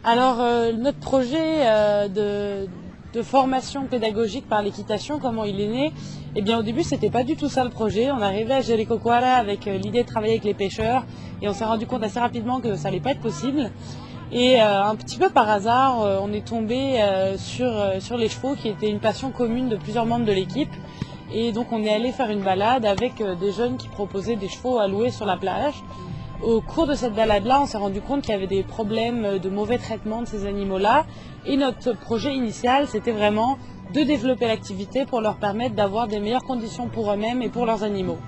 Alors, notre projet de formation pédagogique par l'équitation, comment il est né? Eh bien, au début, c'était pas du tout ça le projet. On arrivait à Jericoacoara avec l'idée de travailler avec les pêcheurs et on s'est rendu compte assez rapidement que ça allait pas être possible. Et un petit peu par hasard, on est tombé sur les chevaux, qui était une passion commune de plusieurs membres de l'équipe. Et donc, on est allé faire une balade avec des jeunes qui proposaient des chevaux à louer sur la plage. Au cours de cette balade-là, on s'est rendu compte qu'il y avait des problèmes de mauvais traitement de ces animaux-là. Et notre projet initial, c'était vraiment de développer l'activité pour leur permettre d'avoir des meilleures conditions pour eux-mêmes et pour leurs animaux.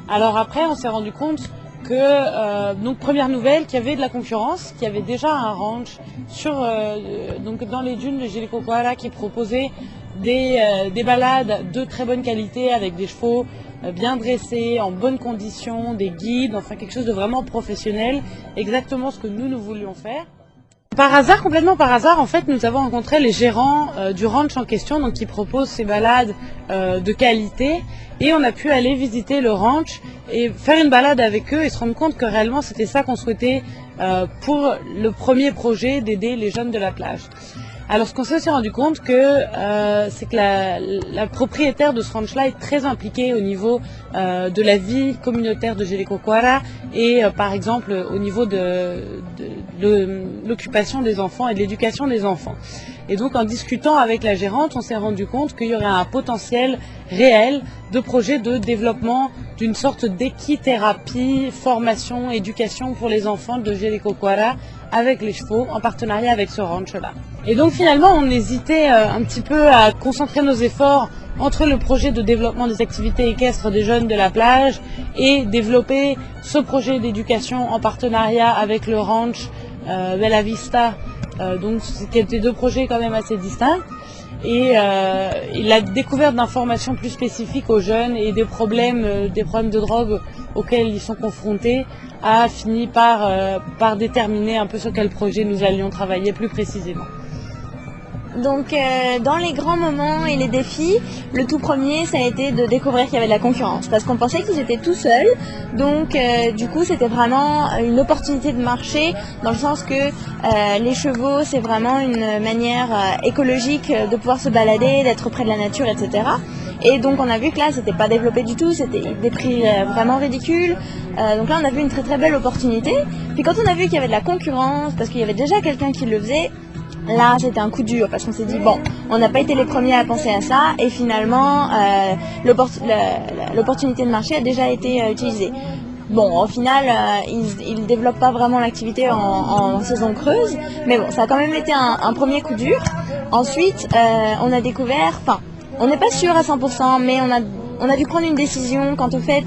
Alors après, on s'est rendu compte que, donc première nouvelle, qu'il y avait de la concurrence, qu'il y avait déjà un ranch donc dans les dunes de Jericoacoara qui proposait des balades de très bonne qualité avec des chevaux bien dressés, en bonnes conditions, des guides, enfin quelque chose de vraiment professionnel, exactement ce que nous voulions faire. Par hasard, complètement par hasard, en fait, nous avons rencontré les gérants du ranch en question, donc qui proposent ces balades de qualité, et on a pu aller visiter le ranch et faire une balade avec eux et se rendre compte que réellement c'était ça qu'on souhaitait pour le premier projet d'aider les jeunes de la plage. Alors ce qu'on s'est aussi rendu compte c'est que la propriétaire de ce ranch-là est très impliquée au niveau de la vie communautaire de Jericoacoara et par exemple au niveau de l'occupation des enfants et de l'éducation des enfants. Et donc en discutant avec la gérante, on s'est rendu compte qu'il y aurait un potentiel réel de projet de développement d'une sorte d'équithérapie, formation, éducation pour les enfants de Jericoacoara avec les chevaux en partenariat avec ce ranch-là. Et donc finalement on hésitait un petit peu à concentrer nos efforts entre le projet de développement des activités équestres des jeunes de la plage et développer ce projet d'éducation en partenariat avec le ranch Bella Vista, donc qui étaient deux projets quand même assez distincts. Et la découverte d'informations plus spécifiques aux jeunes et des problèmes de drogue auxquels ils sont confrontés a fini par déterminer un peu sur quel projet nous allions travailler plus précisément. Donc dans les grands moments et les défis, le tout premier ça a été de découvrir qu'il y avait de la concurrence parce qu'on pensait qu'ils étaient tout seuls, donc du coup c'était vraiment une opportunité de marché dans le sens que les chevaux c'est vraiment une manière écologique de pouvoir se balader, d'être près de la nature, etc. Et donc on a vu que là c'était pas développé du tout, c'était des prix vraiment ridicules, donc là on a vu une très très belle opportunité. Puis quand on a vu qu'il y avait de la concurrence, parce qu'il y avait déjà quelqu'un qui le faisait, là, c'était un coup dur parce qu'on s'est dit, bon, on n'a pas été les premiers à penser à ça et finalement, l'opportunité de marché a déjà été utilisée. Bon, au final, ils ne développent pas vraiment l'activité en saison creuse, mais bon, ça a quand même été un premier coup dur. Ensuite, on a découvert, enfin, on n'est pas sûr à 100%, mais on a dû prendre une décision quant au fait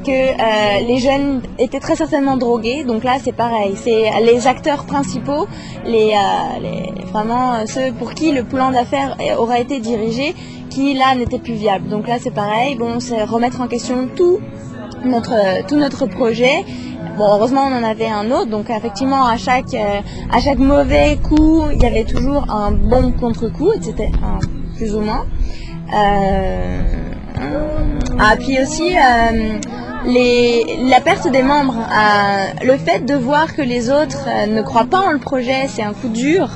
que les jeunes étaient très certainement drogués, donc là c'est pareil, c'est les acteurs principaux, vraiment ceux pour qui le plan d'affaires aura été dirigé, qui là n'étaient plus viables. Donc là c'est pareil, bon, c'est remettre en question tout notre projet. Bon, heureusement on en avait un autre, donc effectivement à chaque mauvais coup il y avait toujours un bon contre-coup, etc. Plus ou moins. Puis aussi la perte des membres, le fait de voir que les autres ne croient pas en le projet, c'est un coup dur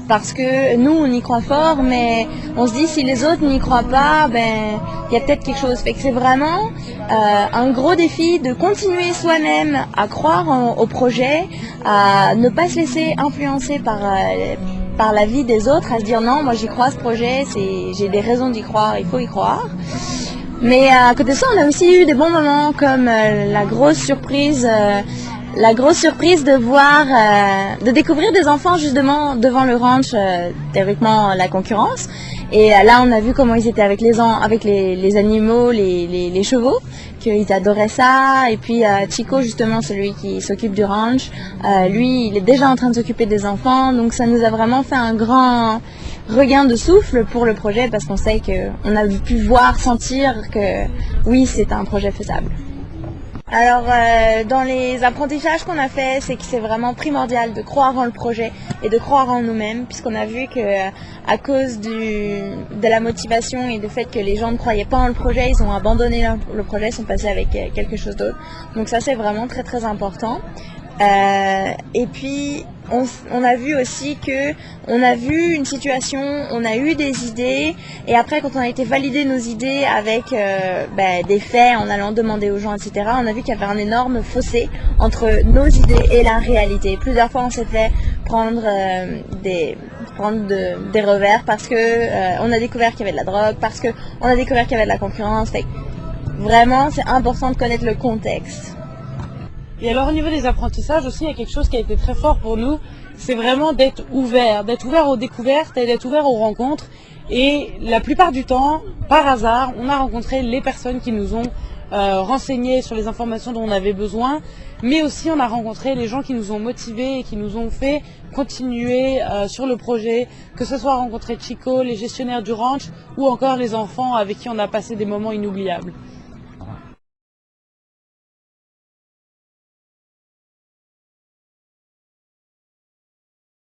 parce que nous on y croit fort, mais on se dit si les autres n'y croient pas, ben il y a peut-être quelque chose. Fait que c'est vraiment un gros défi de continuer soi-même à croire au projet, à ne pas se laisser influencer par la vie des autres, à se dire non, moi j'y crois à ce projet, j'ai des raisons d'y croire, il faut y croire. Mais à côté de ça, on a aussi eu des bons moments comme la grosse surprise de voir, de découvrir des enfants justement devant le ranch, théoriquement la concurrence. Et là, on a vu comment ils étaient avec les animaux, les chevaux, qu'ils adoraient ça. Et puis Chico, justement, celui qui s'occupe du ranch, lui, il est déjà en train de s'occuper des enfants. Donc ça nous a vraiment fait un grand regain de souffle pour le projet parce qu'on sait qu'on a pu sentir que oui, c'est un projet faisable. Alors, dans les apprentissages qu'on a fait, c'est que c'est vraiment primordial de croire en le projet et de croire en nous-mêmes, puisqu'on a vu que à cause de la motivation et du fait que les gens ne croyaient pas en le projet, ils ont abandonné le projet, ils sont passés avec quelque chose d'autre. Donc ça, c'est vraiment très très important. Et puis on a vu aussi que on a vu une situation, on a eu des idées, et après quand on a été valider nos idées avec des faits, en allant demander aux gens, etc., on a vu qu'il y avait un énorme fossé entre nos idées et la réalité. Plusieurs fois on s'est fait prendre des revers parce que on a découvert qu'il y avait de la drogue, parce que on a découvert qu'il y avait de la concurrence. Fait que vraiment c'est important de connaître le contexte. Et alors au niveau des apprentissages aussi, il y a quelque chose qui a été très fort pour nous, c'est vraiment d'être ouvert aux découvertes et d'être ouvert aux rencontres. Et la plupart du temps, par hasard, on a rencontré les personnes qui nous ont renseignés sur les informations dont on avait besoin, mais aussi on a rencontré les gens qui nous ont motivés et qui nous ont fait continuer sur le projet, que ce soit rencontrer Chico, les gestionnaires du ranch ou encore les enfants avec qui on a passé des moments inoubliables.